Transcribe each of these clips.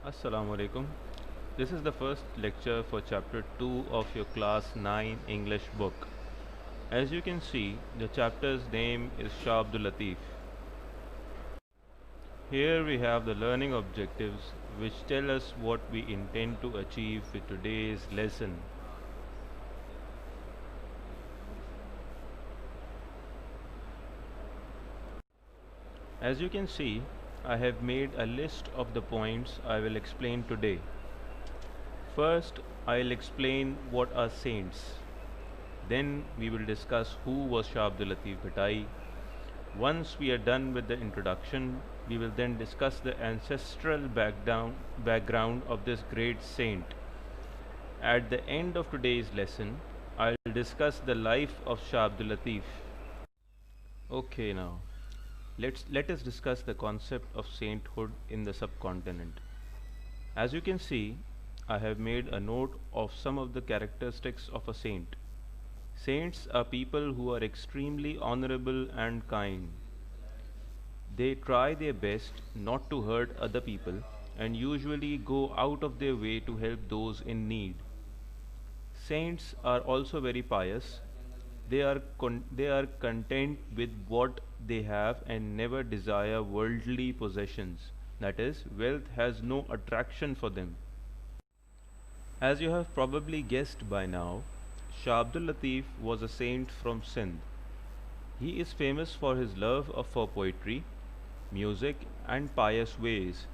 Assalamu alaikum. This is the first lecture for chapter 2 of your class 9 English book. As you can see, the chapter's name is Shah Abdul Latif. Here we have the learning objectives which tell us what we intend to achieve with today's lesson. As you can see, I have made a list of the points I will explain today. First, I'll explain what are saints. Then we will discuss who was Shah Abdul Latif Bhatai. Once we are done with the introduction, we will then discuss the ancestral background of this great saint. At the end of today's lesson, I'll discuss the life of Shah Abdul Latif. Okay, now let us discuss the concept of sainthood in the subcontinent. As you can see, I have made a note of some of the characteristics of a saint. Saints are people who are extremely honorable and kind. They try their best not to hurt other people and usually go out of their way to help those in need. Saints are also very pious. They are content with what they have and never desire worldly possessions. That is, wealth has no attraction for them. As you have probably guessed by now, Shah Abdul Latif was a saint from Sindh. He is famous for his love for poetry, music, and pious ways.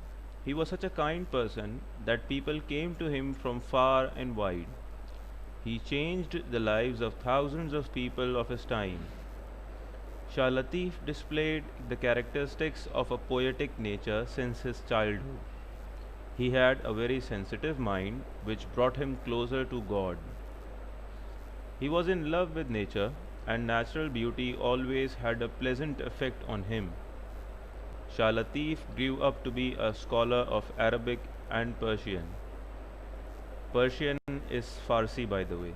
He was such a kind person that people came to him from far and wide. He changed the lives of thousands of people of his time. Shah Latif displayed the characteristics of a poetic nature since his childhood. He had a very sensitive mind which brought him closer to God. He was in love with nature, and natural beauty always had a pleasant effect on him. Shah Latif grew up to be a scholar of Arabic and Persian. Persian is Farsi, by the way.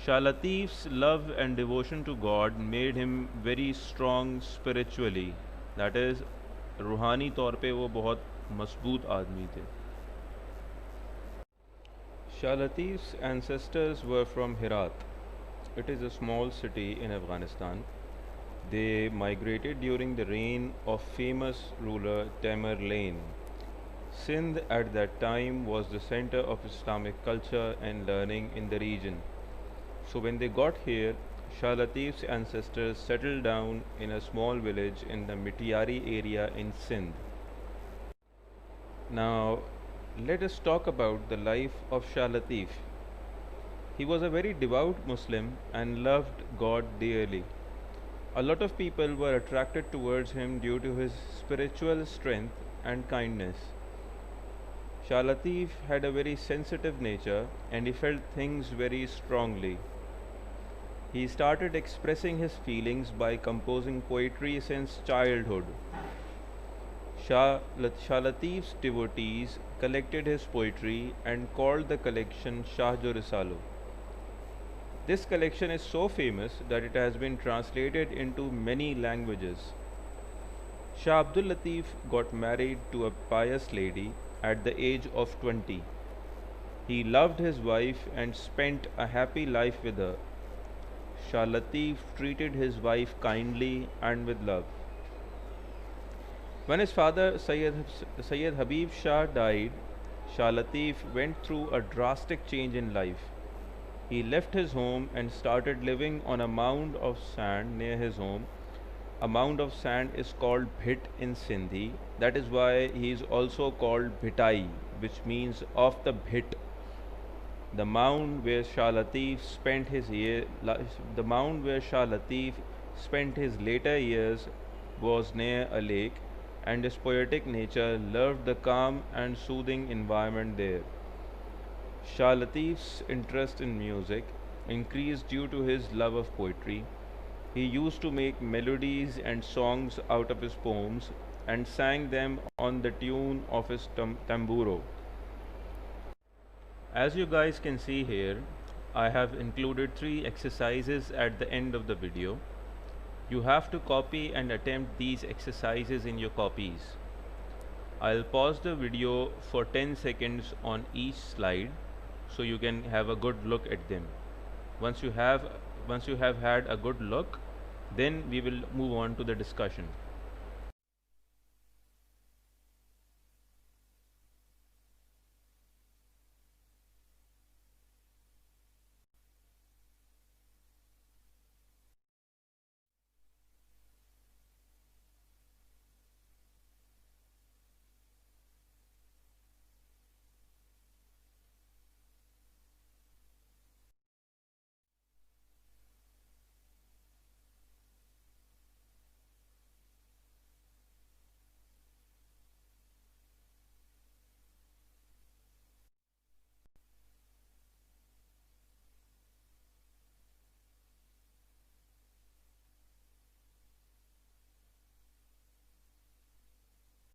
Shah Latif's love and devotion to God made him very strong spiritually. That is, रूहानी तौर पे वो बहुत मजबूत आदमी थे. Shah Latif's ancestors were from Herat. It is a small city in Afghanistan. They migrated during the reign of famous ruler Tamerlane. Sindh at that time was the center of Islamic culture and learning in the region. So when they got here, Shah Latif's ancestors settled down in a small village in the Mitiari area in Sindh. Now, let us talk about the life of Shah Latif. He was a very devout Muslim and loved God dearly. A lot of people were attracted towards him due to his spiritual strength and kindness. Shah Latif had a very sensitive nature and he felt things very strongly. He started expressing his feelings by composing poetry since childhood. Shah Latif's devotees collected his poetry and called the collection Shahjo Risalo. This collection is so famous that it has been translated into many languages. Shah Abdul Latif got married to a pious lady at the age of 20. He loved his wife and spent a happy life with her. Shah Latif treated his wife kindly and with love. When his father Sayyid Habib Shah died, Shah Latif went through a drastic change in life. He left his home and started living on a mound of sand near his home. A mound of sand is called Bhit in Sindhi. That is why he is also called Bhitai, which means of the Bhit. The mound where Shah Latif spent his later years was near a lake, and his poetic nature loved the calm and soothing environment there. Shah Latif's interest in music increased due to his love of poetry. He used to make melodies and songs out of his poems and sang them on the tune of his tamburo. As you guys can see here, I have included 3 exercises at the end of the video. You have to copy and attempt these exercises in your copies. I'll pause the video for 10 seconds on each slide so you can have a good look at them. Once you have once you have had a good look, then we will move on to the discussion.